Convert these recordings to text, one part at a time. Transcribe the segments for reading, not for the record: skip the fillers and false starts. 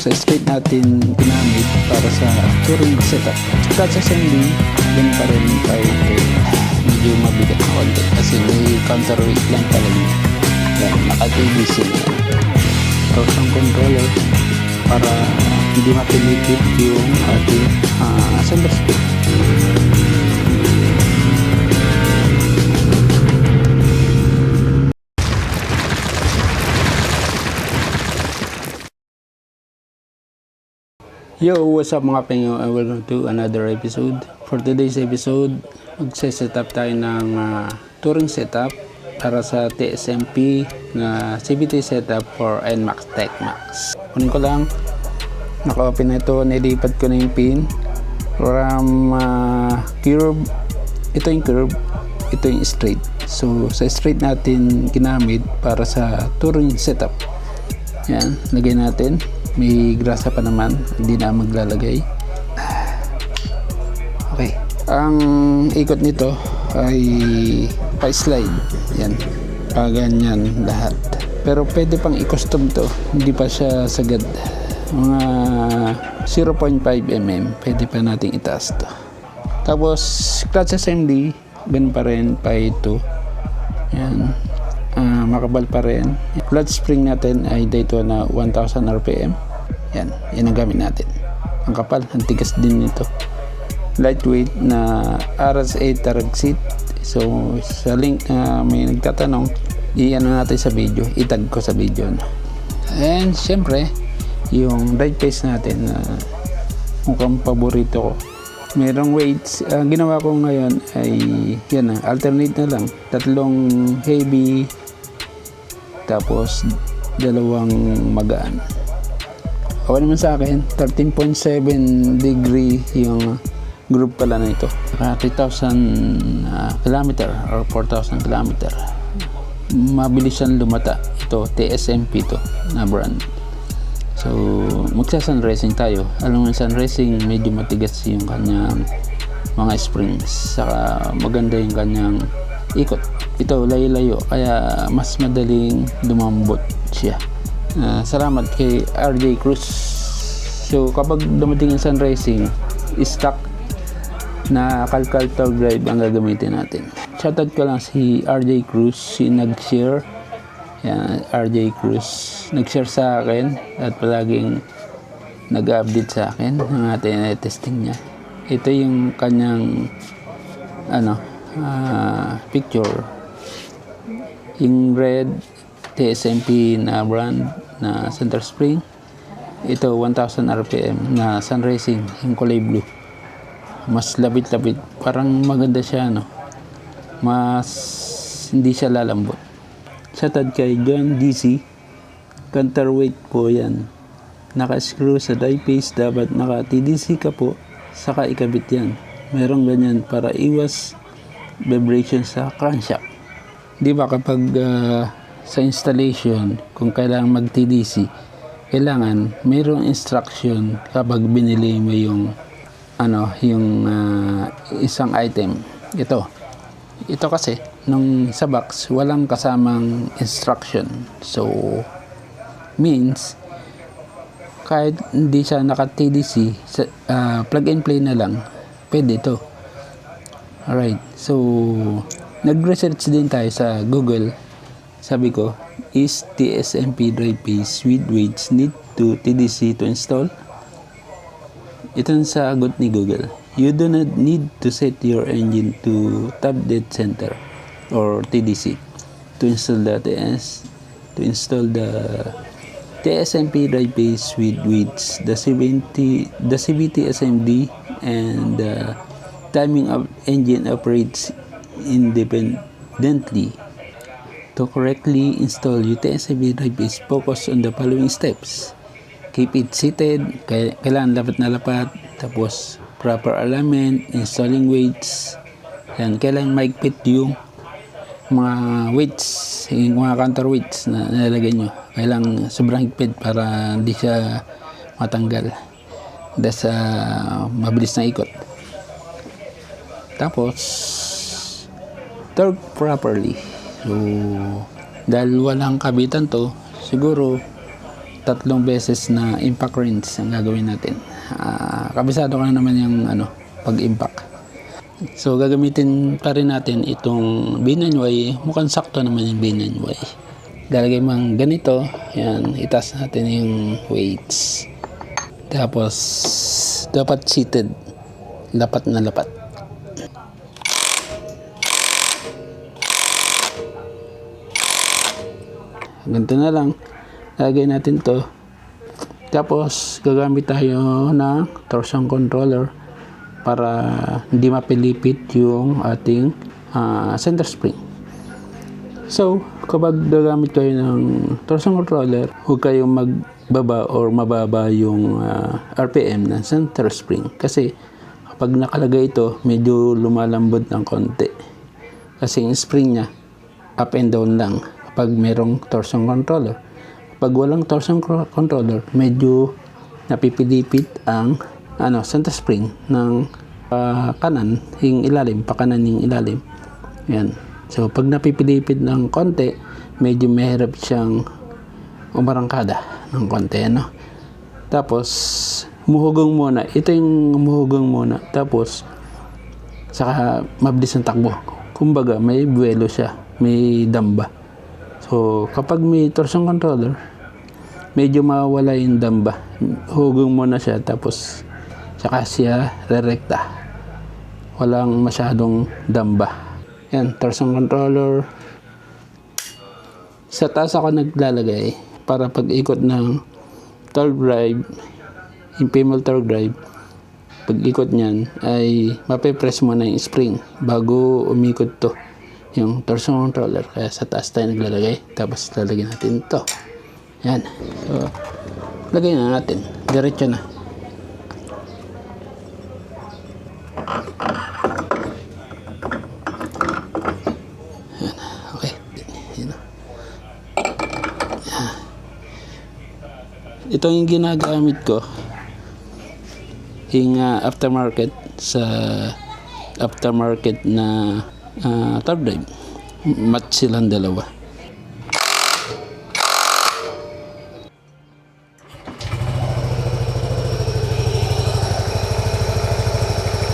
sa straight natin ginamit para sa touring setup. Clutch assembly, yun pa rin tayo medyo mabigat na konti kasi may counterweight lang talaga. Yan, naka-TBC na. Torsion controller para hindi mapilipit yung ating assembly stick. Yo, what's up mga penyo, and welcome to another episode. For today's episode, magse-set up tayo ng touring setup para sa TSMP na CVT setup for NMAX TechMax. Kunin ko lang, naka-open na ito, nilipat ko na yung pin from curve, ito yung curve, ito yung straight. So sa straight natin ginamit para sa touring setup. Yan, lagay natin. May grasa pa naman, hindi na maglalagay. Okay, ang ikot nito ay pa-slide. Yan, ganyan lahat. Pero pwede pang i-custom to, hindi pa siya sagad. Mga 0.5 mm, pwede pa nating itaas to. Tapos clutch assembly, ganun pa rin, pa ito. Yan, makabal pa rin. Clutch spring natin ay Daytona 1000 RPM. Yan ang gamit natin. Ang kapal, ang tigas din nito. Lightweight na RS8 tarag seat. So sa link na may nagtatanong, i-ano natin sa video, itag ko sa video. And syempre, yung drive pace natin na mukhang paborito ko. Merong weights. Ang ginawa ko ngayon ay yan, alternate na lang. 3 heavy, tapos 2 magaan. Okay naman sa akin, 13.7 degree yung group pala na ito. 3,000 kilometer or 4,000 kilometer. Mabilis siyang lumata. Ito, TSMP to na brand. So, magsa-sun racing tayo. Alam mo, sun racing medyo matigas yung kanyang mga springs. Saka maganda yung kanyang ikot. Ito, layo-layo. Kaya mas madaling lumambot siya. Salamat kay RJ Cruz. So, kapag dumating yung sun racing, stock na Calcal Torque drive ang gagamitin natin. Shoutout ko lang si RJ Cruz, si nag-share. Yan, RJ Cruz nag-share sa akin at palaging nag-update sa akin ng ating testing niya. Ito yung kanyang picture, yung red TSMP na brand na center spring. Ito 1000 RPM na sun racing, yung kulay blue, mas labit-labit, parang maganda siya, mas hindi siya lalambot. Shoutout kay John DC. Counterweight po yan, naka-screw sa die pace, dapat naka TDC ka po saka ikabit yan. Merong ganyan para iwas vibration sa crankshaft. Di ba kapag sa installation, kung kailangan mag TDC, kailangan mayroong instruction kapag binili mo yung isang item. Ito kasi nung sa box walang kasamang instruction. So means kahit hindi siya naka TDC, plug and play na lang pwede ito. Alright, so nag-research din tayo sa Google. Sabi ko, is TSMP drive pace with weights need to TDC to install? Ito ang sagot ni Google. You do not need to set your engine to top dead center or TDC to install the TSMP drive pace with weights, the CVT SMD, and the timing of engine operates independently. To correctly install TSMP drive pace, focus on the following steps. Keep it seated, kailangan lapat na lapat, tapos proper alignment, installing weights. Yan, kailangan maigpit yung mga weights, yung mga counterweights na nilalagay nyo. Kailangan sobrang higpit para hindi siya matanggal dahil sa mabilis na ikot. Tapos torque properly. So dahil walang kabitan to, siguro tatlong beses na impact rinse ang gagawin natin. Kabisado ka na naman yung pag-impact. So gagamitin pa rin natin itong B9Y. Mukhang sakto naman yung B9Y. Lalagay mo ang ganito. Yan, itaas natin yung weights. Tapos dapat seated. Lapat na lapat. Ganito na lang. Lagay natin to. Tapos gagamit tayo ng torsion controller para hindi mapilipit yung ating center spring. So kapag gagamit kayo ng torsion controller, huwag kayong magbaba or mababa yung RPM ng center spring, kasi kapag nakalagay ito, medyo lumalambot ng konti kasi yung spring nya up and down lang kapag merong torsion controller. Pag walang torsion controller, medyo napipilipit ang center spring ng kanan, yung ilalim, pakanan yung ilalim. Yan. So pag napipilipit ng konti, medyo mahirap siyang umarangkada ng konti, Tapos muhugong muna. Ito yung muhugong muna. Tapos saka mabilis ang takbo. Kumbaga may buwelo siya, may damba. So kapag may torsion controller, medyo mawala yung damba. Hugong muna siya, tapos saka siya rerekta. Walang masyadong damba. Yan, torsion controller. Sa taas ako naglalagay para pag ikot ng torque drive, yung female torque drive, pag ikot niyan ay mapipress mo na yung spring bago umikot to yung torsion controller. Kaya sa taas tayo naglalagay. Tapos lalagyan natin to. Yan. So, lagay na natin. Diretso na. Yan. Okay. Yan. Yan. Ito yung ginagamit ko. Yung aftermarket sa aftermarket na torque drive. Match silang dalawa.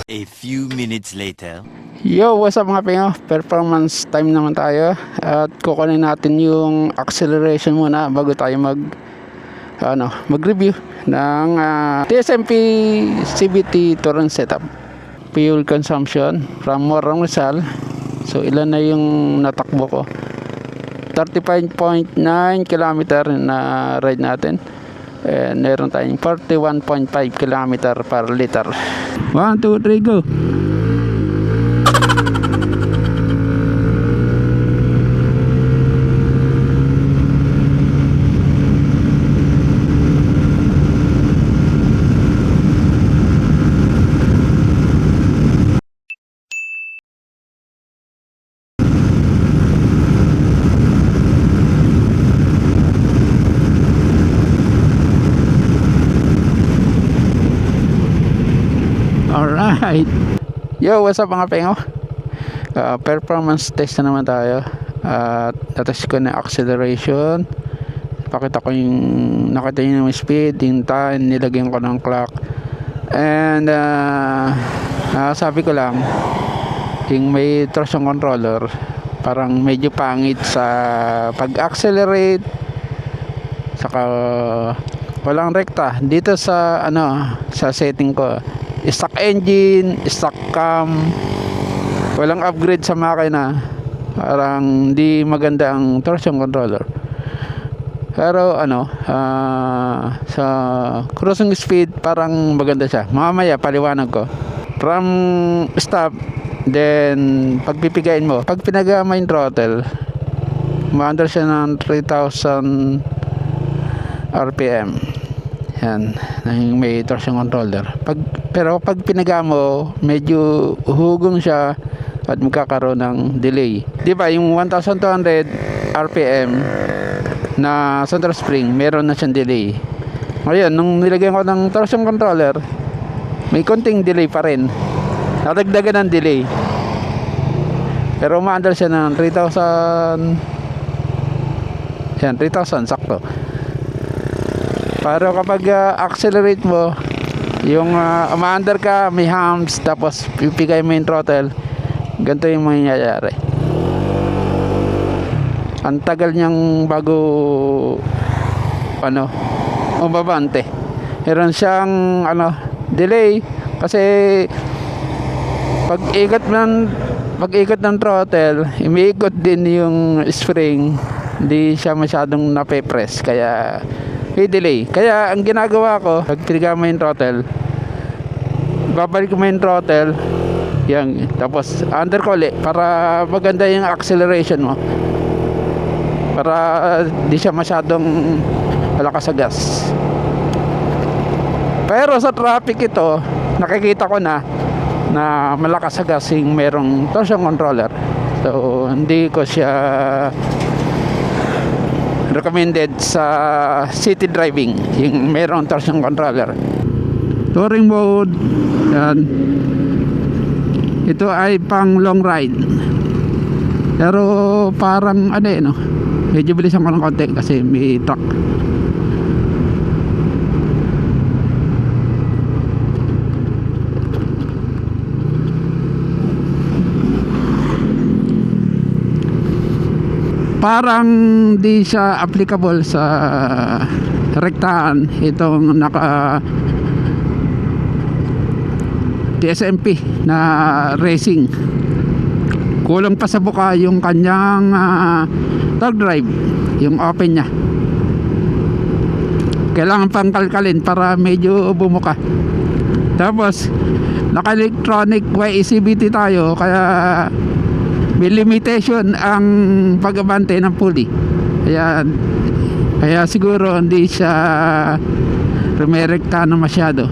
A few minutes later. Yo, what's up mga pingo? Performance time naman tayo. At kukunin natin yung acceleration muna bago tayo mag-review ng TSMP CVT Torrent setup. Fuel consumption from Morong Rizal. So ilan na yung natakbo ko? 35.9 km na ride natin. And meron tayong 41.5 km per liter. 1, 2, 3, go! Alright. Yo, what's up mga pengo? Performance test na naman tayo. At natest ko na acceleration. Pakita ko yung nakita yung speed, yung time, nilagyan ko ng clock. And sabi ko lang, yung may torsion controller, parang medyo pangit sa pag-accelerate. Saka walang rekta dito sa sa setting ko. Stock engine, stock cam, walang upgrade sa makina. Parang di maganda ang torsion controller. Pero sa cruising speed parang maganda siya. Mamaya paliwanag ko. From stop, then pagpipigain mo, pag pinagama yung throttle, ma-under siya ng 3,000 RPM. Yan, may torsion controller. Pero pag pinaga mo, medyo hugong siya at magkakaroon ng delay. Di ba yung 1,200 RPM na center spring, meron na siyang delay. Ngayon, nung nilagyan ko ng torsion controller, may konting delay pa rin. Nadagdagan ng delay. Pero umaandar siya ng 3,000. Yan, 3,000 sakto. Para kapag accelerate mo, yung umaandar ka, may humps, tapos pipigay mo yung throttle, ganito yung mangyayari. Ang tagal niyang bago umabante. Meron siyang delay kasi pag ikot ng throttle, umiikot din yung spring, hindi siya masyadong nape-press, kaya may delay. Kaya ang ginagawa ko, pag piniga mo yung throttle, babalik mo yung throttle, yan, tapos under ko ulit para maganda yung acceleration mo, para di siya masyadong malakas sa gas. Pero sa traffic ito, nakikita ko na malakas sa gas yung merong torsion controller. So hindi ko siya recommended sa city driving, yung merong torsion controller. Touring mode, yan. Ito ay pang long ride. Pero parang medyo bilisan ko ng konti kasi may truck. Parang di siya applicable sa rektahan itong naka TSMP na racing. Kulang pa sa buka yung kanyang torque drive, yung open nya. Kailangan pang kalkalin para medyo bumuka. Tapos naka electronic YECVT tayo, kaya may limitation ang pag-abante ng pulley. Kaya siguro hindi siya rumerekta na masyado.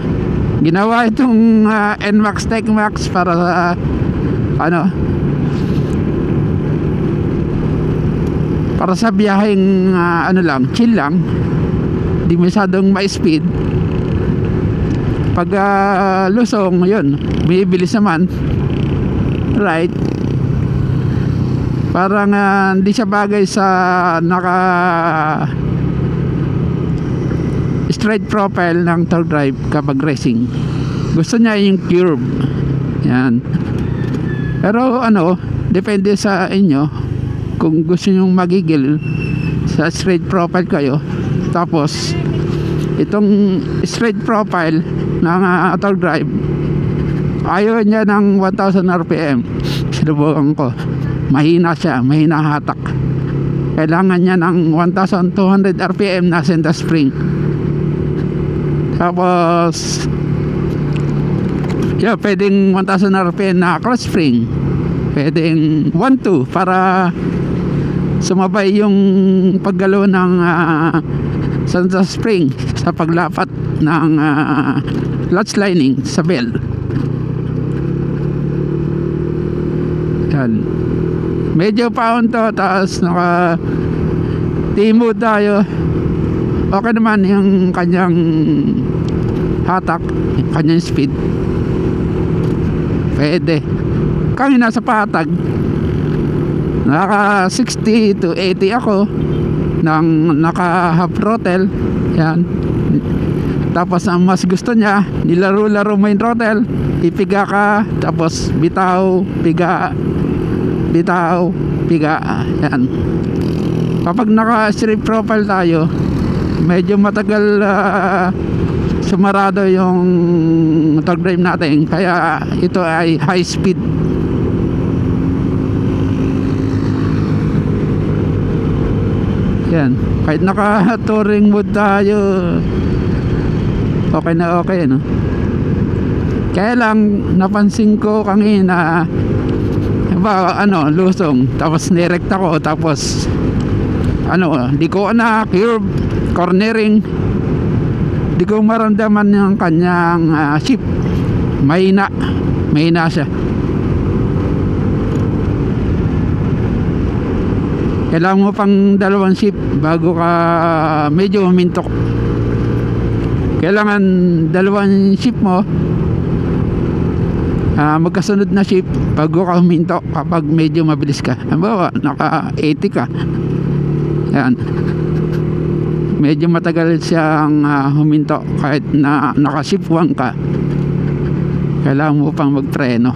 Ginawa itong NMAX TechMax para para sa biyaheng chill lang, di masyadong ma-speed. Pag lusong, yun, may bilis naman, right? Parang hindi siya bagay sa naka straight profile ng torque drive kapag racing. Gusto niya yung curve, yan. Pero depende sa inyo kung gusto nyo magigil sa straight profile kayo. Tapos itong straight profile ng torque drive, ayaw niya ng 1000 rpm. Sinubukan ko, mahina siya, mahina hatak. Kailangan niya ng 1200 rpm na center spring. Tapos pwedeng 1000 rpm na cross spring, pwedeng 1-2 para sumabay yung paggalaw ng center spring sa paglapat ng clutch lining sa bell. Yan, medyo pound to, tapos naka T-mode tayo. Okay naman yung kanyang hatak, yung kanyang speed, pwede. Kami nasa patag, naka 60 to 80 ako nang naka half throttle, yan. Tapos ang mas gusto niya, nilaro-laro mo yung throttle, ipiga ka, tapos bitaw, piga, bitaw, piga, yan. Kapag naka straight profile tayo, medyo matagal sumarado yung torque drive natin, kaya ito ay high speed. Yan, kahit naka touring mode tayo, okay na okay, no? Kaya lang napansin ko kanina, lusong, tapos nirekta ko, tapos di ko na curve, cornering, di ko maramdaman yung kanyang shift. Mahina siya. Kailangan mo pang dalawang shift bago ka medyo humintok. Kailangan dalawang shift mo, magkasunod na shift bago ka humintok kapag medyo mabilis ka. Halimbawa, naka 80 ka, yan, medyo matagal siyang huminto kahit na naka shift 1 ka. Kailangan mo pang magpreno.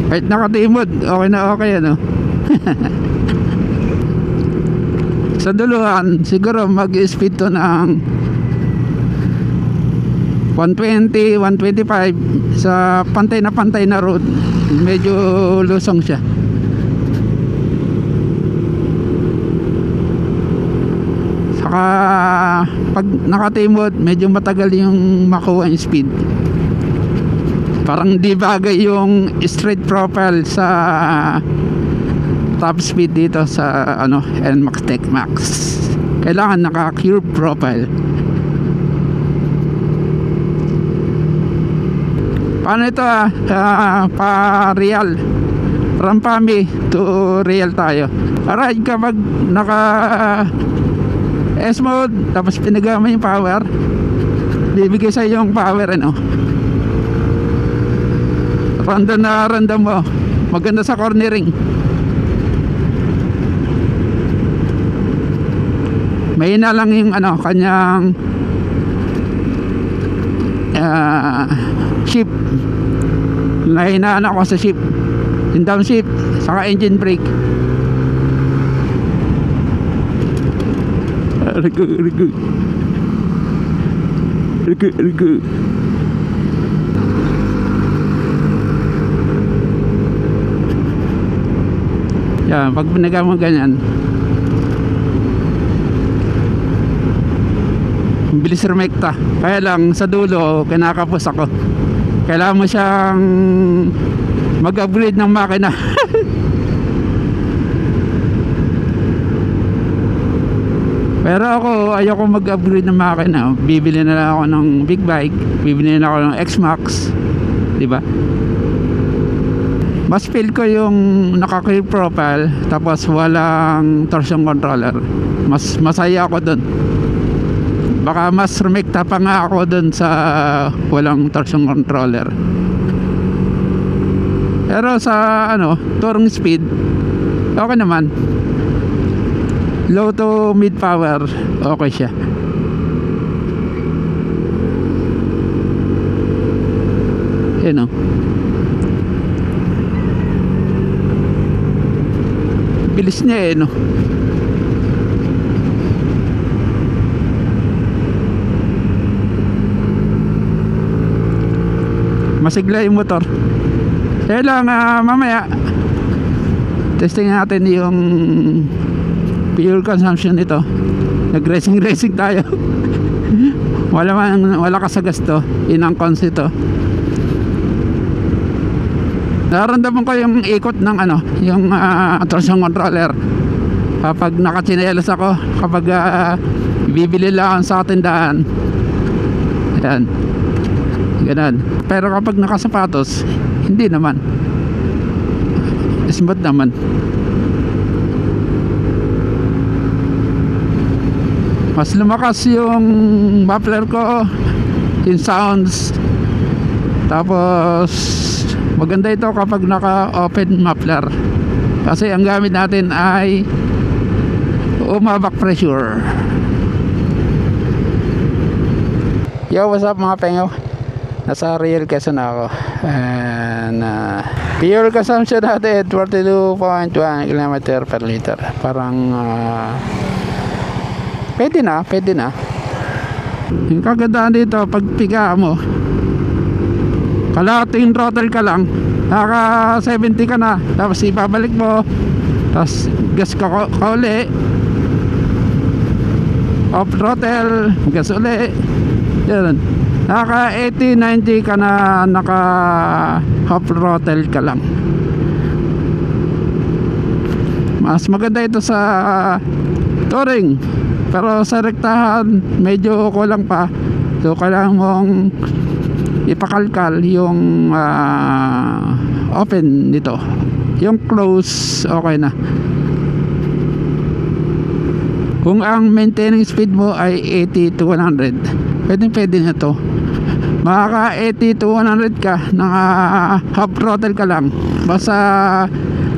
Kahit nakatimod, okay na okay ano. Sa duluhan, siguro mag-speed to ng 120, 125 sa pantay na road. Medyo lusong siya. Saka pag nakatimod, medyo matagal yung makuha yung speed. Parang di bagay yung straight profile sa top speed dito sa ano NMAX TechMax. Kailangan naka-curve profile. Paano ito pa real Rampami to real tayo. Alright, kapag naka S mode tapos pinagama yung power, bibigay sa yung power ano. Random mo. Maganda sa cornering. Mahina lang yung ano kanyang shift. Nahinaan ako sa shift, yung downshift saka engine brake. Rigo. Yan, pag pinagawa mo ganyan, bilis rumekta. Kaya lang sa dulo kinakapos ako. Kailangan mo siyang mag-upgrade ng makina. Pero ako ayoko mag-upgrade ng makina. Bibili na lang ako ng big bike, bibili na ako ng X-Max, di ba? Mas feel ko yung naka-clear profile tapos walang torsion controller. Mas masaya ako dun. Baka mas rumekta pa nga ako dun sa walang torsion controller. Pero sa ano, touring speed, okay naman. Low to mid power, okay siya. Yan o. Bilis niya eh no. Masigla yung motor. Kaya lang mamaya testing natin yung fuel consumption nito. Nag racing tayo. wala kasagas to. Inang cons ito. Nararamdaman ko yung ikot ng ano, yung torsion controller kapag nakatsinelas ako, kapag bibili lang sa tindahan. Ayan, ganun. Pero kapag nakasapatos, hindi naman, smooth naman. Mas lumakas yung muffler ko, yung sounds. Tapos maganda ito kapag naka-open muffler. Kasi ang gamit natin ay back pressure. Yo, what's up mga pengaw? Nasa Real Quezon ako. And fuel consumption natin 42.1 km per liter. Parang pwede na. Yung kagandaan dito, pag piga mo, kalahating throttle ka lang, naka 70 ka na, tapos ibabalik mo, tapos gas ka uli, off throttle, gas uli, yun. Naka 80-90 ka na, naka off throttle ka lang. Mas maganda ito sa touring, pero sa rektahan medyo kulang pa. So kailangan mong ipakalkal yung open nito. Yung close okay na. Kung ang maintaining speed mo ay 80 to 100, pwede na to. Makaka 80 to 100 ka, naka half throttle ka lang. Basta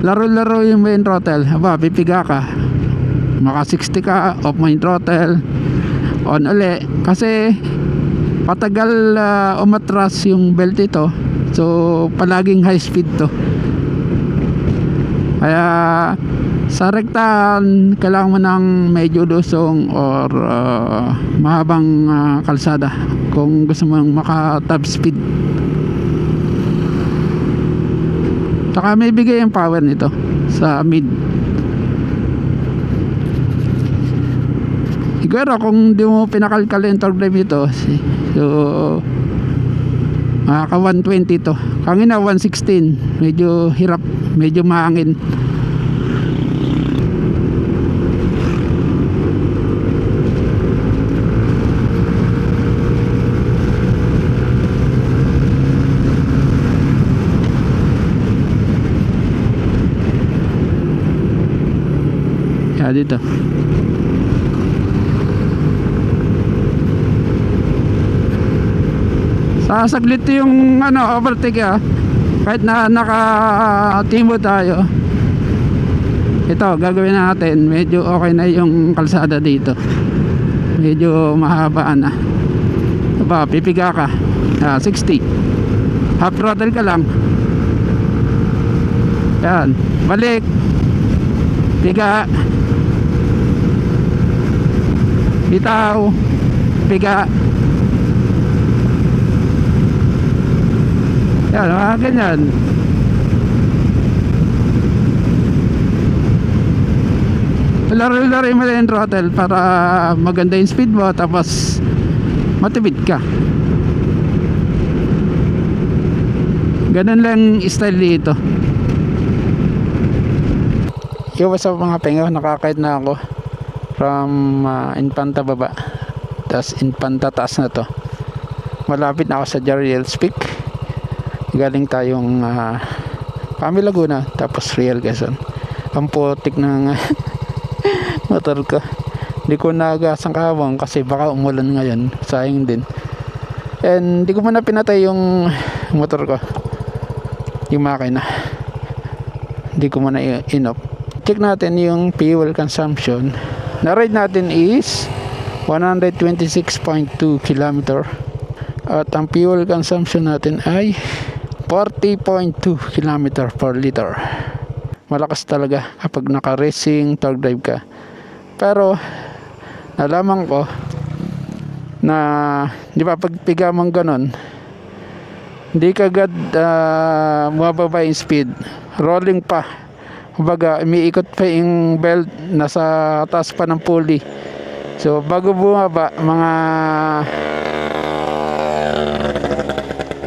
laro-laro yung main throttle, aba, pipiga ka. Maka 60 ka, off main throttle, on uli. Kasi patagal umatras yung belt ito, so palaging high speed to. Kaya sa rektahan kailangan mo ng medyo lusong or mahabang kalsada kung gusto mong maka top speed. Saka may bigay yung power nito sa mid. Siguro kung di mo pinakalkal yung torque drive nito, so makaka 120 to. Kangina 116, medyo hirap, medyo maangin. Kaya dito sasaglit yung overtake kahit na naka-timo tayo. Ito gagawin natin, medyo okay na yung kalsada dito, medyo mahaba na. Aba, pipiga ka 60, half throttle ka lang, yan, balik, piga, bitaw, piga. Yan, mga ganyan. Laro-laro mo yung throttle para maganda yung speed mo, tapos matipid ka. Ganun lang style dito. Yo, what's up mga pengo, nakakait na ako from Infanta baba, tapos Infanta taas na to. Malapit na ako sa Jariel's Peak. Galing tayong Pami Laguna, tapos Real Quezon. Ang putik ng motor ko, hindi ko nagasang kahapon kasi baka umulan ngayon, sayang din. And hindi ko muna pinatay yung motor ko, yung makina, hindi ko muna in-off. Check natin yung fuel consumption. Na ride natin is 126.2 km at ang fuel consumption natin ay 40.2 km per liter. Malakas talaga kapag naka-racing torque drive ka. Pero nalaman ko na di ba pagpiga mong ganon, hindi kagad mababa yung speed, rolling pa. Kumbaga umiikot pa yung belt, nasa taas pa ng pulley. So bago bumaba, mga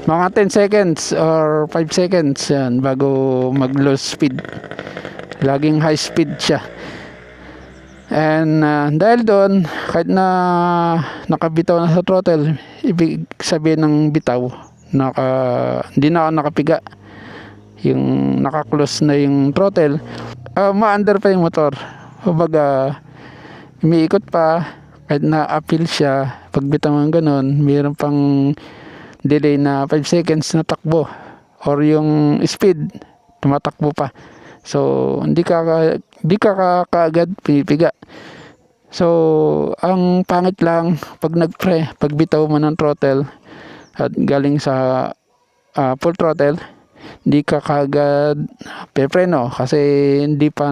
10 seconds or 5 seconds yan bago mag low speed. Laging high speed siya. And dahil doon, kahit na nakabitaw na sa throttle, ibig sabihin ng bitaw, hindi na ako nakapiga, yung naka-close na yung throttle, ma-under pa yung motor. Kumbaga umiikot pa, kahit na uphill siya, pag bitaw ng ganun, mayroon pang delay na 5 seconds na takbo, or yung speed tumatakbo pa. So hindi ka kaagad pinipiga. So ang pangit lang pag pag bitaw mo ng throttle at galing sa full throttle, hindi ka kaagad pepreno kasi hindi pa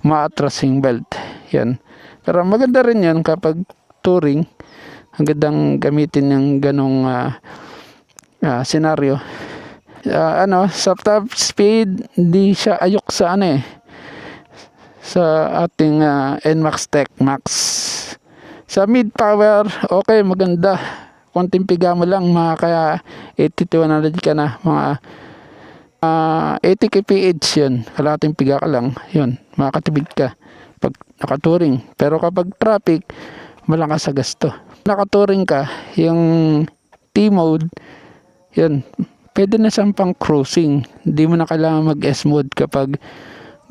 ma-atras yung belt. Yan. Pero maganda rin yan kapag touring. Ang gandang gamitin ng ganong senaryo. Sa top speed, hindi siya ayok sa sa ating NMAX Tech Max. Sa mid power, okay, maganda. Konting piga mo lang, kaya 80 to 100 ka na, mga 80 kph yun. Kalating piga ka lang, yun, makakatibig ka pag nakatouring. Pero kapag traffic, malakas sa gasto. Nakatouring ka, yung T-mode, yun, pwede na siyang pang cruising. Hindi mo na kailangan mag-S mode kapag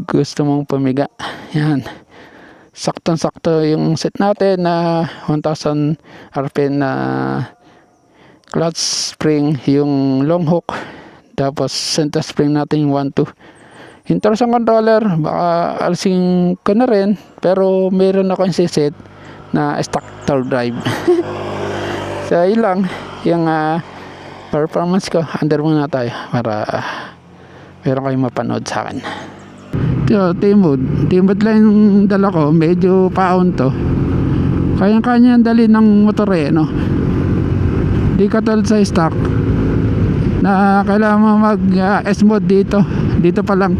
gusto mong pumiga. Yan. Saktong-sakto yung set natin na 1000 RPM na clutch spring yung long hook, tapos center spring natin yung 1-2. Yung torsion controller baka alsing ko na rin, pero meron ako yung siset na stock torque drive. So yun lang yung performance ko. Under muna tayo para meron kayong mapanood sa akin. So, T-mode lang yung dala ko, medyo paon to. Kaya-kanya yung dali ng motor no? Di katulad sa stock na kailangan mo mag S-mode dito pa lang.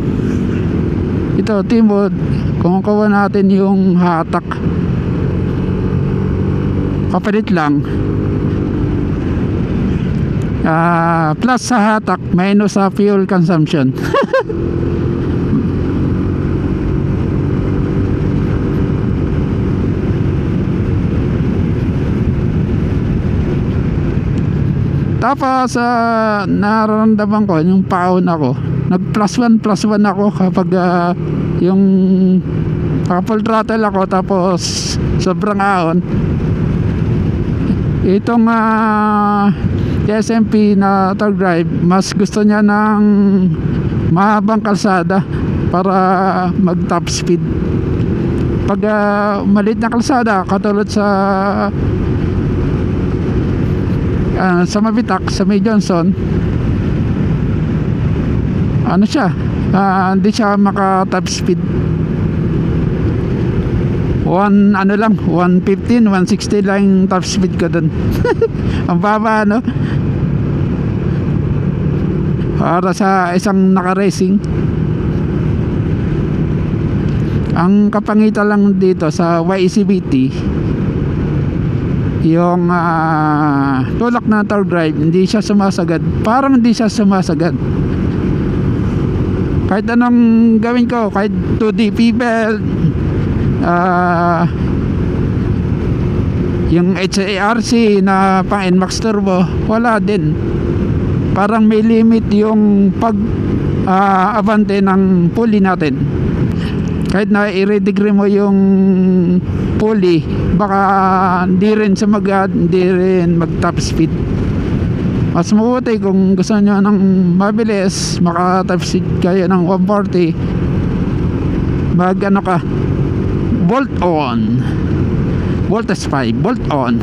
Ito T-mode, kung kuha natin yung hatak, kapalit lang, plus sa hatak minus sa fuel consumption. Tapos nararamdaman ko yung paon ako, nag plus 1 ako kapag yung full throttle ako tapos sobrang aon. Itong SMP na torque drive, mas gusto niya ng mahabang kalsada para mag top speed. Pag maliit na kalsada katulad sa Mabitak, sa May Johnson, ano siya, hindi siya maka top speed. 115, 160 lang yung top speed ko dun. Ang baba, no? Para sa isang naka-racing. Ang kapangitan lang dito sa YECBT, yung tulak na torque drive, hindi siya sumasagad. Parang hindi siya sumasagad kahit anong gawin ko, kahit 2DP belt, yung HARC na pang NMAX turbo, wala din. Parang may limit yung pag abante ng pulley natin. Kahit na i-redegree mo yung pulley, baka hindi rin mag top speed. Mas mabuti kung gusto nyo ng mabilis, maka top speed kayo ng 140, mag bolt on, voltage 5, bolt on.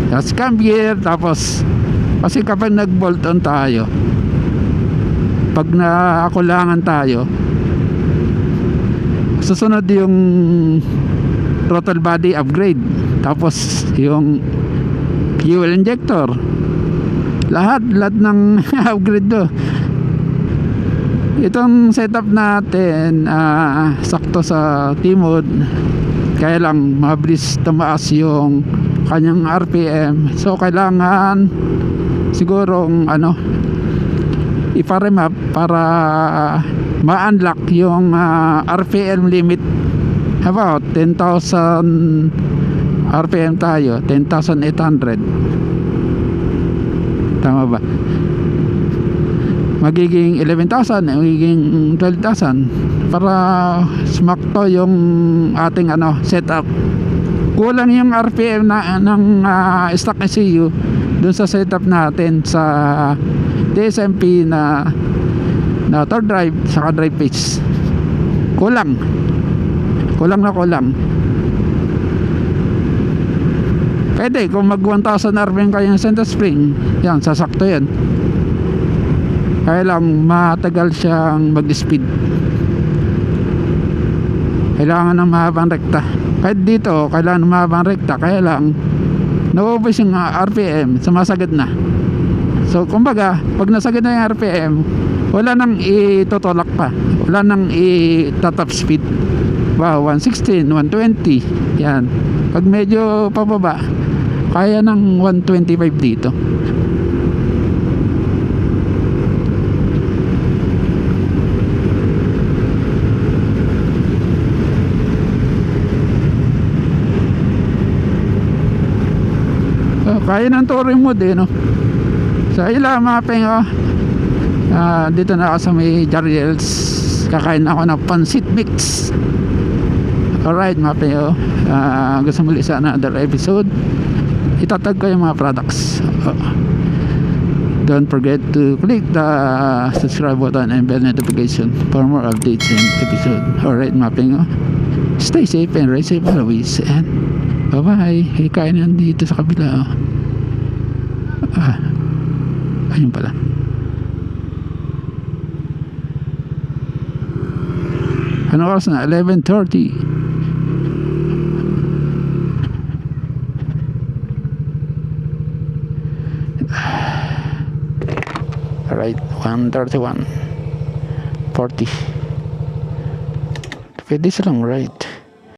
Tapos cam gear, tapos kasi kapag nag bolt on tayo, pag nakulangan tayo, susunod yung throttle body upgrade, tapos yung fuel injector, lahat ng upgrade do. Itong setup natin sakto sa T-mode, kaya lang mabilis tumaas yung kanyang RPM, so kailangan sigurong ipa-remap para ma-unlock yung RPM limit. About 10,000 RPM tayo, 10,800, tama ba? Magiging 11,000, magiging 12,000 para smakto yung ating setup. Kulang yung RPM ng stock ECU dun sa setup natin sa DSMP na torque drive saka drive pitch. Kulang na kulang. Pwede kung mag 1,000 RPM kayong center spring, yan, sasakto yan. Kaya lang matagal siyang mag-speed. Kailangan ng mahabang rekta. Kahit dito kailangan ng mahabang rekta, kaya lang naubos yung RPM, sumasagad na. So kumbaga, pag nasagad na yung RPM, wala nang itutulak pa, wala nang i-top speed. Wow, 116, 120, yan. Pag medyo pababa, kaya ng 125 dito. Kaya ng touring mode no. So ilang mga pengo, dito na ako sa may Jariels. Kakain ako ng pansit mix. Alright mga payo, gusto muli sa another episode, itatag ko yung mga products. Don't forget to click the subscribe button and bell notification for more updates and episode. Alright mga payo, stay safe and ride safe always, and bye bye. Hey, kain yan dito sa kabila. Ayun pala. Ano oras na? 11:30. Alright, 1:31. 40. Pwede silang right.